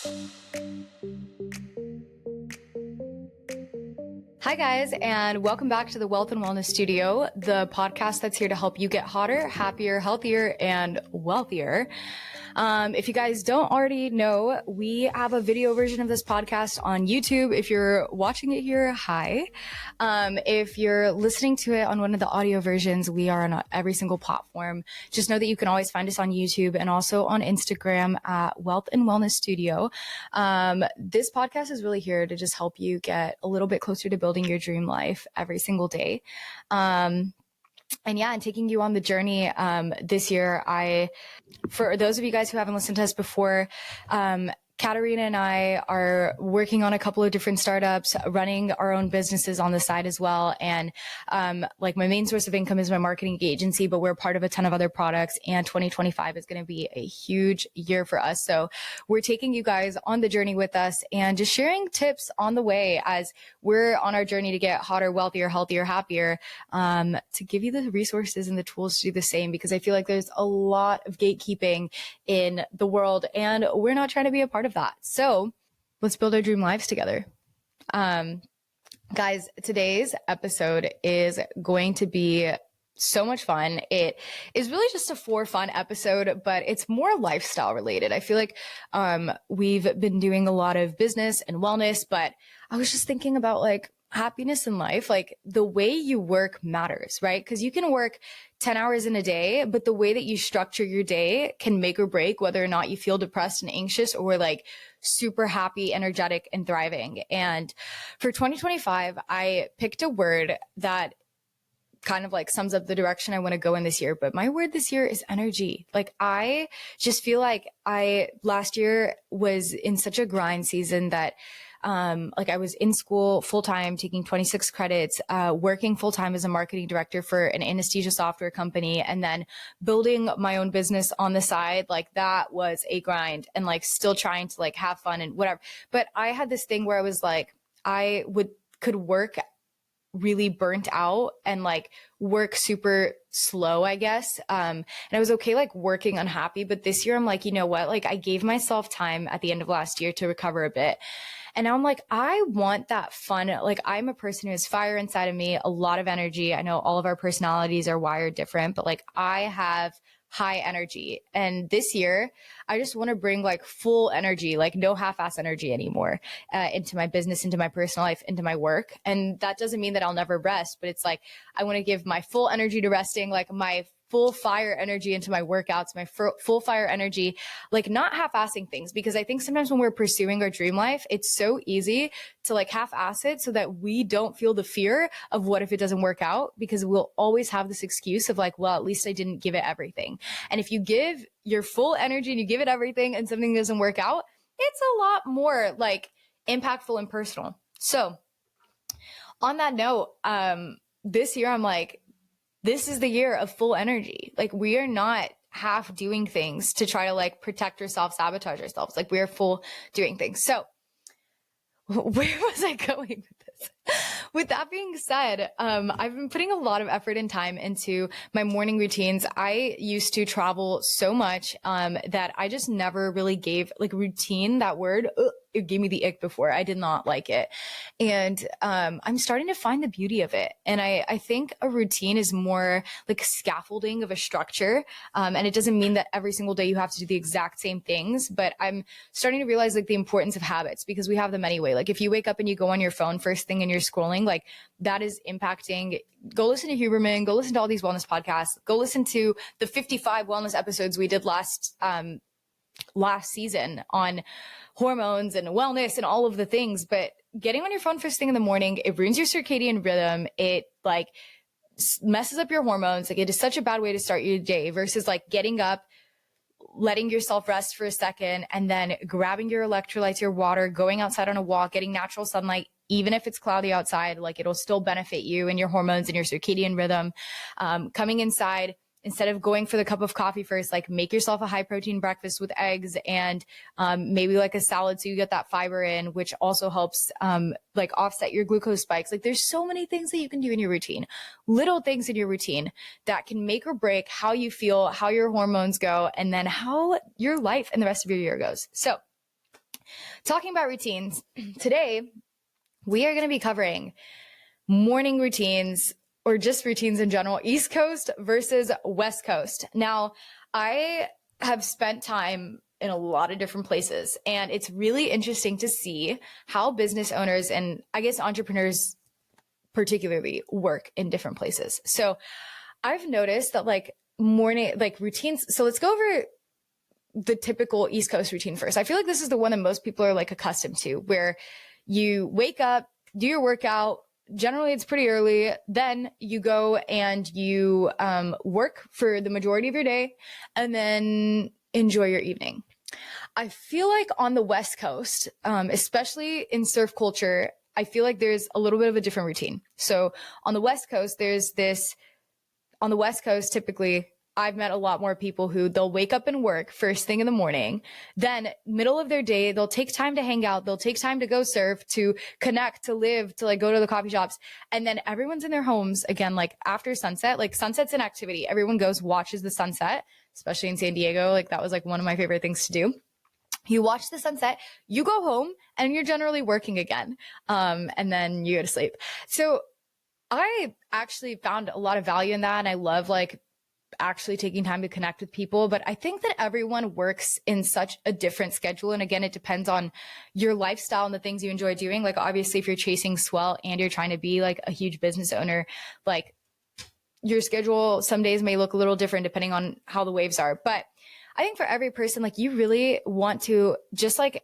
Hi, guys, and welcome back to the Wealth and Wellness Studio, the podcast that's here to help you get hotter, happier, healthier, and wealthier. If you guys don't already know, we have a video version of this podcast on YouTube. If you're watching it here, hi. If you're listening to it on one of the audio versions, we are on every single platform. Just know that you can always find us on YouTube and also on Instagram at Wealth and Wellness Studio. This podcast is really here to just help you get a little bit closer to building your dream life every single day. And taking you on the journey this year, for those of you guys who haven't listened to us before, Katarina and I are working on a couple of different startups, running our own businesses on the side as well. And my main source of income is my marketing agency, but we're part of a ton of other products. And 2025 is going to be a huge year for us. So we're taking you guys on the journey with us and just sharing tips on the way as we're on our journey to get hotter, wealthier, healthier, happier, to give you the resources and the tools to do the same, because I feel like there's a lot of gatekeeping in the world and we're not trying to be a part of that. So let's build our dream lives together. Guys, today's episode is going to be so much fun. It is really just a for fun episode, but it's more lifestyle related. I feel like we've been doing a lot of business and wellness, but I was just thinking about happiness in life. The way you work matters, right? Because you can work 10 hours in a day, but the way that you structure your day can make or break whether or not you feel depressed and anxious or super happy, energetic, and thriving. And for 2025, I picked a word that kind of sums up the direction I want to go in this year. But my word this year is energy. I just feel like last year was in such a grind season that I was in school full-time, taking 26 credits, working full-time as a marketing director for an anesthesia software company, and then building my own business on the side. That was a grind, and still trying to have fun and whatever. But I had this thing where I was could work really burnt out and work super slow, I guess. And I was okay working unhappy. But this year I'm you know what? I gave myself time at the end of last year to recover a bit. And now I'm I want that fun. I'm a person who has fire inside of me, a lot of energy. I know all of our personalities are wired different, but I have high energy. And this year, I just want to bring full energy, no half-ass energy anymore, into my business, into my personal life, into my work. And that doesn't mean that I'll never rest, but it's I want to give my full energy to resting, my full fire energy into my workouts, my full fire energy, not half-assing things. Because I think sometimes when we're pursuing our dream life, it's so easy to half-ass it so that we don't feel the fear of what if it doesn't work out, because we'll always have this excuse of well, at least I didn't give it everything. And if you give your full energy and you give it everything and something doesn't work out, it's a lot more impactful and personal. So on that note, this year I'm this is the year of full energy. We are not half doing things to try to protect or self-sabotage ourselves. We are full doing things. So where was I going with this? With that being said, I've been putting a lot of effort and time into my morning routines. I used to travel so much that I just never really gave routine, that word. It gave me the ick before. I did not like it. And I'm starting to find the beauty of it. And I think a routine is more scaffolding of a structure. And it doesn't mean that every single day you have to do the exact same things, but I'm starting to realize the importance of habits, because we have them anyway. If you wake up and you go on your phone first thing and you're scrolling, that is impacting. Go listen to Huberman, go listen to all these wellness podcasts, go listen to the 55 wellness episodes we did last season on hormones and wellness and all of the things. But getting on your phone first thing in the morning, it ruins your circadian rhythm. It messes up your hormones. It is such a bad way to start your day versus getting up, letting yourself rest for a second, and then grabbing your electrolytes, your water, going outside on a walk, getting natural sunlight. Even if it's cloudy outside, it'll still benefit you and your hormones and your circadian rhythm. Coming inside, instead of going for the cup of coffee first, make yourself a high protein breakfast with eggs and maybe a salad so you get that fiber in, which also helps offset your glucose spikes. There's so many things that you can do in your routine, little things in your routine that can make or break how you feel, how your hormones go, and then how your life and the rest of your year goes. So Talking about routines, today we are going to be covering morning routines or just routines in general, East Coast versus West Coast. Now, I have spent time in a lot of different places, and it's really interesting to see how business owners and I guess entrepreneurs particularly work in different places. So I've noticed that like morning, like routines. So let's go over the typical East Coast routine first. I feel like this is the one that most people are like accustomed to, where you wake up, do your workout. Generally, it's pretty early. Then you go and you work for the majority of your day and then enjoy your evening. I feel like on the West Coast, especially in surf culture, I feel like there's a little bit of a different routine. So on the West Coast, on the West Coast, typically, I've met a lot more people who they'll wake up and work first thing in the morning. Then middle of their day, they'll take time to hang out. They'll take time to go surf, to connect, to live, to like go to the coffee shops. And then everyone's in their homes again, like after sunset, like sunset's an activity. Everyone goes, watches the sunset, especially in San Diego. Like that was like one of my favorite things to do. You watch the sunset, you go home and you're generally working again. And then you go to sleep. So I actually found a lot of value in that. And I love like actually taking time to connect with people. But I think that everyone works in such a different schedule. And again, it depends on your lifestyle and the things you enjoy doing. Like obviously if you're chasing swell and you're trying to be like a huge business owner, like your schedule some days may look a little different depending on how the waves are. But I think for every person, like you really want to just like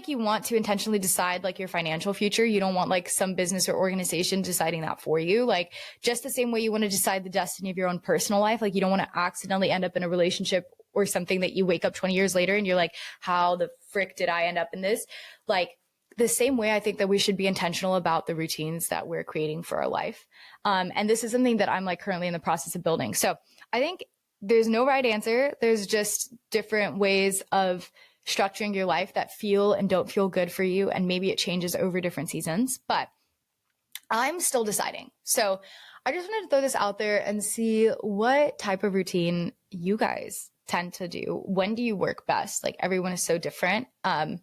you want to intentionally decide like your financial future, you don't want like some business or organization deciding that for you. Like just the same way you want to decide the destiny of your own personal life. Like you don't want to accidentally end up in a relationship or something that you wake up 20 years later and you're like, how the frick did I end up in this? Like the same way I think that we should be intentional about the routines that we're creating for our life. And this is something that I'm like currently in the process of building. So I think there's no right answer. There's just different ways of structuring your life that feel and don't feel good for you. And maybe it changes over different seasons, but I'm still deciding. So I just wanted to throw this out there and see what type of routine you guys tend to do. When do you work best? Like everyone is so different. And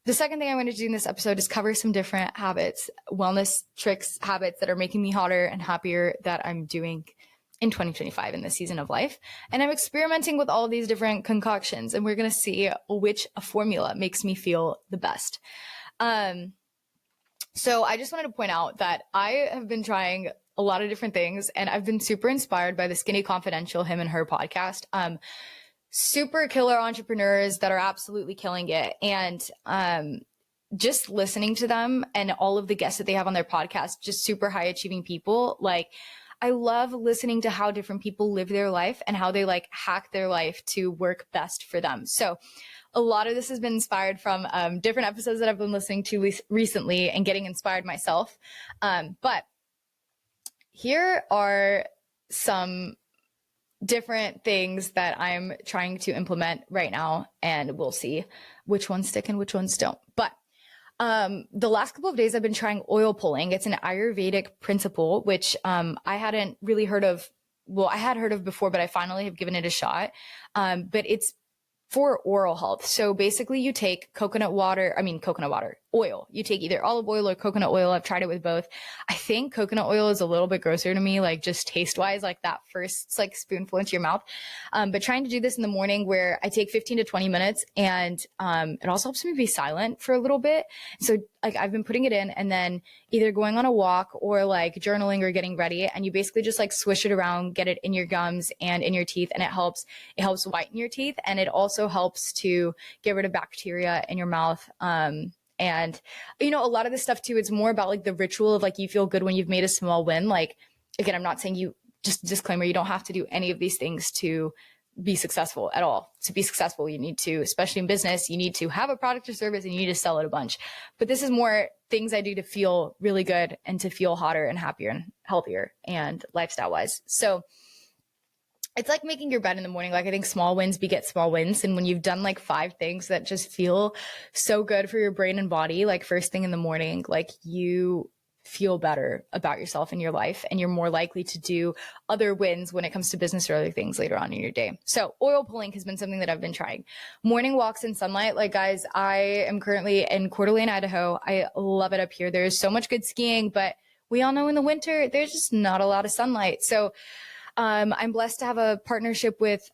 the second thing I wanted to do in this episode is cover some different habits, wellness tricks, habits that are making me hotter and happier that I'm doing in 2025 in this season of life. And I'm experimenting with all these different concoctions and we're going to see which formula makes me feel the best. So I just wanted to point out that I have been trying a lot of different things and I've been super inspired by the Skinny Confidential, him and her podcast. Super killer entrepreneurs that are absolutely killing it. And, just listening to them and all of the guests that they have on their podcast, just super high achieving people. Like, I love listening to how different people live their life and how they like hack their life to work best for them. So a lot of this has been inspired from different episodes that I've been listening to recently and getting inspired myself. But here are some different things that I'm trying to implement right now, and we'll see which ones stick and which ones don't. But the last couple of days I've been trying oil pulling. It's an Ayurvedic principle, which I hadn't really heard of. Well, I had heard of before, but I finally have given it a shot. But it's for oral health. So basically you take coconut water, oil. You take either olive oil or coconut oil. I've tried it with both. I think coconut oil is a little bit grosser to me, like just taste wise, like that first like spoonful into your mouth. But trying to do this in the morning where I take 15 to 20 minutes and it also helps me be silent for a little bit. So like I've been putting it in and then either going on a walk or like journaling or getting ready. And you basically just like swish it around, get it in your gums and in your teeth. And it helps whiten your teeth. And it also helps to get rid of bacteria in your mouth. And, you know, a lot of this stuff too, it's more about like the ritual of like, you feel good when you've made a small win. Like, again, I'm not saying just disclaimer, you don't have to do any of these things to be successful at all. To be successful, you need to, especially in business, you need to have a product or service and you need to sell it a bunch. But this is more things I do to feel really good and to feel hotter and happier and healthier and lifestyle wise. So it's like making your bed in the morning. Like I think small wins beget small wins. And when you've done like 5 things that just feel so good for your brain and body, like first thing in the morning, like you feel better about yourself and your life, and you're more likely to do other wins when it comes to business or other things later on in your day. So oil pulling has been something that I've been trying. Morning walks in sunlight. Like, guys, I am currently in Coeur d'Alene, Idaho. I love it up here. There's so much good skiing, but we all know in the winter, there's just not a lot of sunlight. So I'm blessed to have a partnership with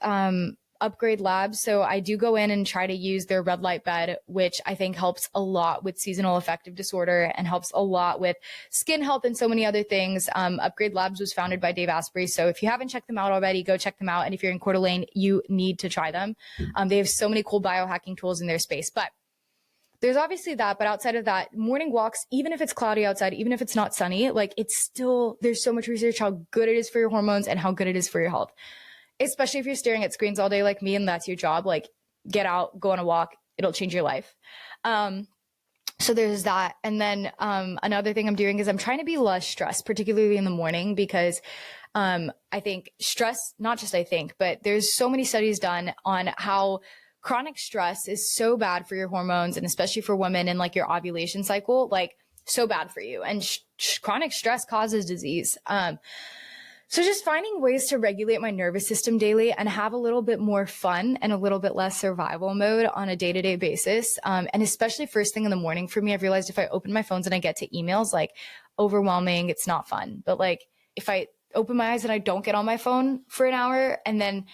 Upgrade Labs. So I do go in and try to use their red light bed, which I think helps a lot with seasonal affective disorder and helps a lot with skin health and so many other things. Upgrade Labs was founded by Dave Asprey. So if you haven't checked them out already, go check them out. And if you're in Coeur d'Alene, you need to try them. They have so many cool biohacking tools in their space. But there's obviously that, but outside of that, morning walks, even if it's cloudy outside, even if it's not sunny, like, it's still, there's so much research how good it is for your hormones and how good it is for your health. Especially if you're staring at screens all day like me and that's your job, like, get out, go on a walk, it'll change your life. So there's that. And then another thing I'm doing is I'm trying to be less stressed, particularly in the morning, because I think stress, not just I think, but there's so many studies done on how chronic stress is so bad for your hormones, and especially for women in like your ovulation cycle, like, so bad for you. And chronic stress causes disease. So just finding ways to regulate my nervous system daily and have a little bit more fun and a little bit less survival mode on a day-to-day basis. And especially first thing in the morning for me, I've realized if I open my phones and I get to emails, like, overwhelming, it's not fun. But like, if I open my eyes and I don't get on my phone for an hour and then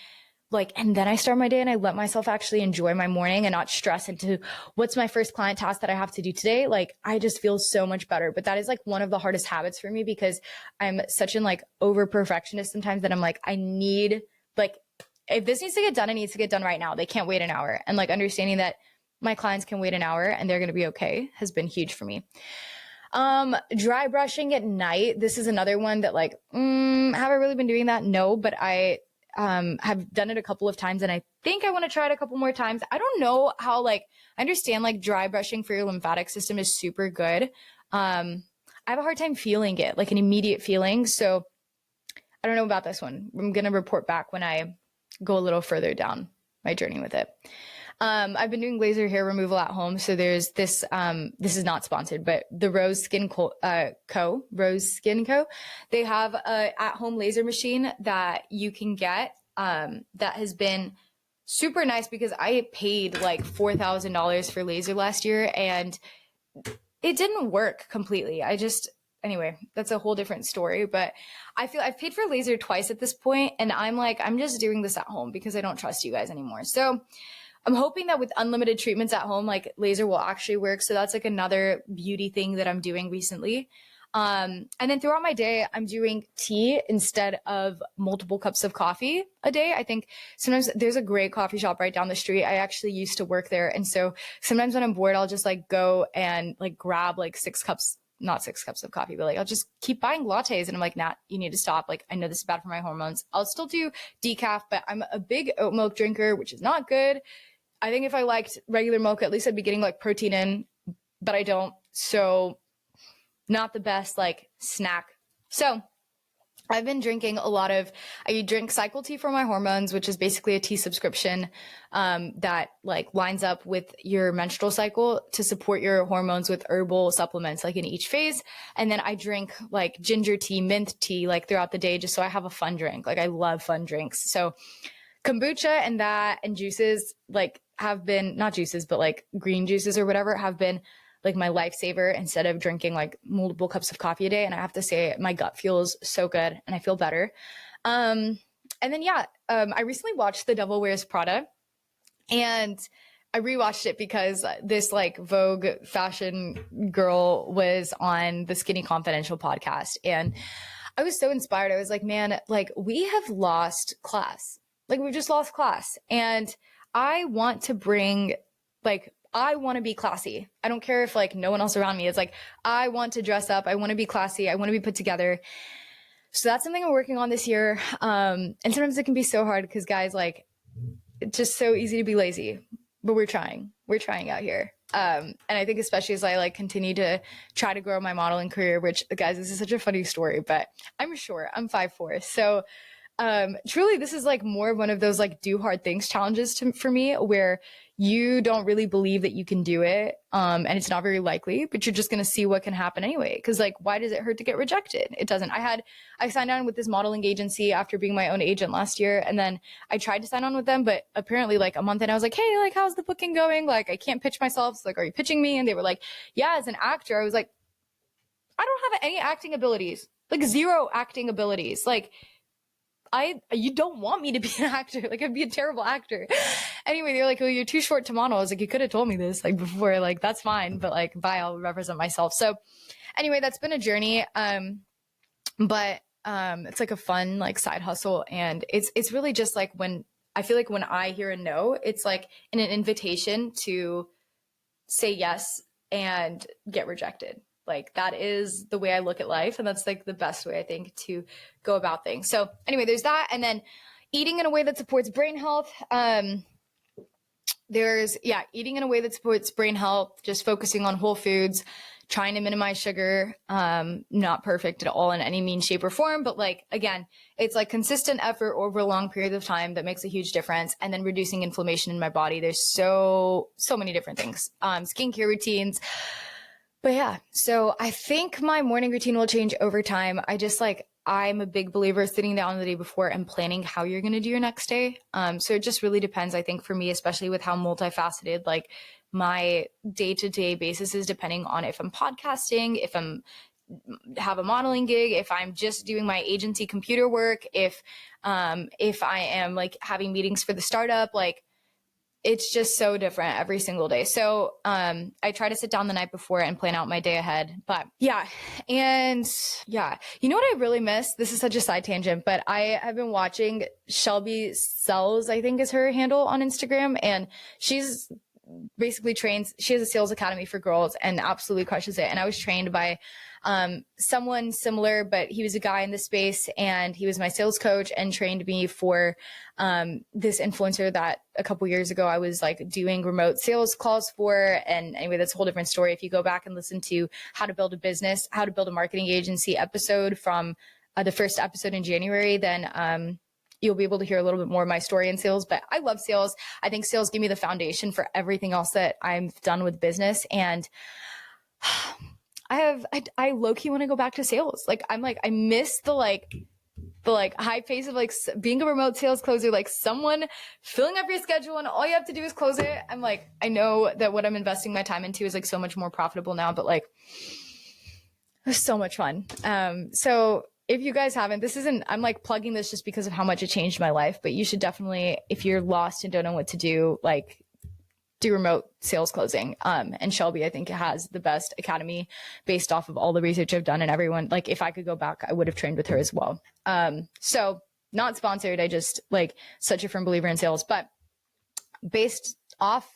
I start my day and I let myself actually enjoy my morning and not stress into what's my first client task that I have to do today, like, I just feel so much better. But that is like one of the hardest habits for me, because I'm such an like over perfectionist sometimes that I'm like, I need, like, if this needs to get done, it needs to get done right now. They can't wait an hour. And like, understanding that my clients can wait an hour and they're going to be okay has been huge for me. Dry brushing at night. This is another one that like, have I really been doing that? No, but I have done it a couple of times and I think I want to try it a couple more times. I don't know how, like, I understand like dry brushing for your lymphatic system is super good. I have a hard time feeling it, like an immediate feeling. So I don't know about this one. I'm going to report back when I go a little further down my journey with it. I've been doing laser hair removal at home. So there's this, this is not sponsored, but the Rose Skin Co, they have a at-home laser machine that you can get, that has been super nice, because I paid like $4,000 for laser last year and it didn't work completely. Anyway, that's a whole different story, but I feel I've paid for laser twice at this point, and I'm like, I'm just doing this at home because I don't trust you guys anymore. So I'm hoping that with unlimited treatments at home, like, laser will actually work. So that's like another beauty thing that I'm doing recently. And then throughout my day, I'm doing tea instead of multiple cups of coffee a day. I think sometimes there's a great coffee shop right down the street. I actually used to work there. And so sometimes when I'm bored, I'll just like go and like grab like not 6 cups of coffee, but like, I'll just keep buying lattes. And I'm like, Nat, you need to stop. Like, I know this is bad for my hormones. I'll still do decaf, but I'm a big oat milk drinker, which is not good. I think if I liked regular milk, at least I'd be getting like protein in, but I don't. So not the best like snack. So I've been drinking I drink cycle tea for my hormones, which is basically a tea subscription that like lines up with your menstrual cycle to support your hormones with herbal supplements like in each phase. And then I drink like ginger tea, mint tea, like throughout the day, just so I have a fun drink. Like, I love fun drinks. So kombucha and that and juices like have been, not juices, but like green juices or whatever, have been like my lifesaver instead of drinking like multiple cups of coffee a day. And I have to say, my gut feels so good and I feel better. And then, I recently watched The Devil Wears Prada, and I rewatched it because this like Vogue fashion girl was on the Skinny Confidential podcast. And I was so inspired. I was like, man, like, we have lost class. Like, we've just lost class. And I want to I want to be classy. I don't care if like no one else around me is like, I want to dress up. I want to be classy. I want to be put together. So that's something I'm working on this year. And sometimes it can be so hard because, guys, like, it's just so easy to be lazy, but we're trying out here. And I think especially as I like continue to try to grow my modeling career, which, guys, this is such a funny story, but I'm short, I'm 5'4". So truly, this is like more of one of those like do hard things challenges for me, where you don't really believe that you can do it. And it's not very likely, but you're just going to see what can happen anyway. Cause like, why does it hurt to get rejected? It doesn't. I signed on with this modeling agency after being my own agent last year. And then I tried to sign on with them, but apparently like a month in, I was like, hey, like, how's the booking going? Like, I can't pitch myself. So like, are you pitching me? And they were like, yeah, as an actor. I was like, I don't have any acting abilities, like zero acting abilities. Like, you don't want me to be an actor. Like, I'd be a terrible actor. Anyway, they're like, well, you're too short to model. I was like, you could have told me this like before, like, that's fine. But like, bye, I'll represent myself. So anyway, that's been a journey. But it's like a fun, like side hustle. And it's really just like when I feel like when I hear a no, it's like an invitation to say yes and get rejected. Like that is the way I look at life. And that's like the best way I think to go about things. So anyway, there's that. And then eating in a way that supports brain health. Eating in a way that supports brain health, just focusing on whole foods, trying to minimize sugar, not perfect at all in any means, shape or form. But like, again, it's like consistent effort over a long period of time that makes a huge difference. And then reducing inflammation in my body. There's so many different things, skincare routines. But yeah, so I think my morning routine will change over time. I'm a big believer sitting down the day before and planning how you're going to do your next day. So it just really depends, I think, for me, especially with how multifaceted like my day-to-day basis is, depending on if I'm podcasting, if I'm have a modeling gig, if I'm just doing my agency computer work, if I am like having meetings for the startup, like it's just so different every single day. So I try to sit down the night before and plan out my day ahead. But yeah. And yeah, you know what I really miss? This is such a side tangent, but I have been watching Shelby Sells, I think is her handle on Instagram. And she's basically trains, she has a sales academy for girls and absolutely crushes it. And I was trained by someone similar, but he was a guy in the space and he was my sales coach and trained me for this influencer that a couple years ago I was like doing remote sales calls for. And anyway, that's a whole different story. If you go back and listen to how to build a business, how to build a marketing agency episode from the first episode in January, then you'll be able to hear a little bit more of my story in sales. But I love sales. I think sales give me the foundation for everything else that I've done with business. And I low-key want to go back to sales. Like, I miss the high pace of like being a remote sales closer, like someone filling up your schedule and all you have to do is close it. I'm like, I know that what I'm investing my time into is like so much more profitable now, but like it's so much fun. So if you guys haven't, I'm like plugging this just because of how much it changed my life, but you should definitely, if you're lost and don't know what to do, like do remote sales closing. And Shelby, I think, has the best academy based off of all the research I've done, and everyone, like if I could go back, I would have trained with her as well. So not sponsored. I just like such a firm believer in sales, but based off,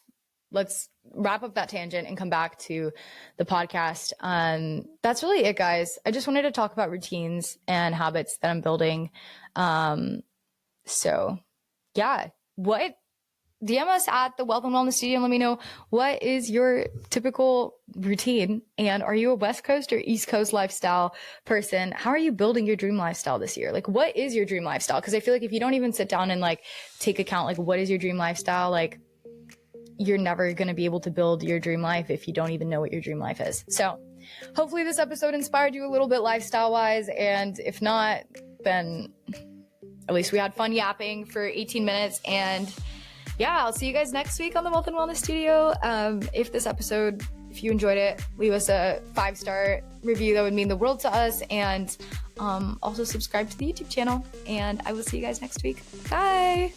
let's wrap up that tangent and come back to the podcast. That's really it, guys. I just wanted to talk about routines and habits that I'm building. So yeah, DM us at the Wealth and Wellness Studio and let me know, what is your typical routine? And are you a West Coast or East Coast lifestyle person? How are you building your dream lifestyle this year? Like, what is your dream lifestyle? Because I feel like if you don't even sit down and like take account, like what is your dream lifestyle? Like you're never going to be able to build your dream life if you don't even know what your dream life is. So hopefully this episode inspired you a little bit lifestyle wise. And if not, then at least we had fun yapping for 18 minutes. And yeah, I'll see you guys next week on the Wealth and Wellness Studio. If you enjoyed it, leave us a 5-star review. That would mean the world to us. And also subscribe to the YouTube channel. And I will see you guys next week. Bye.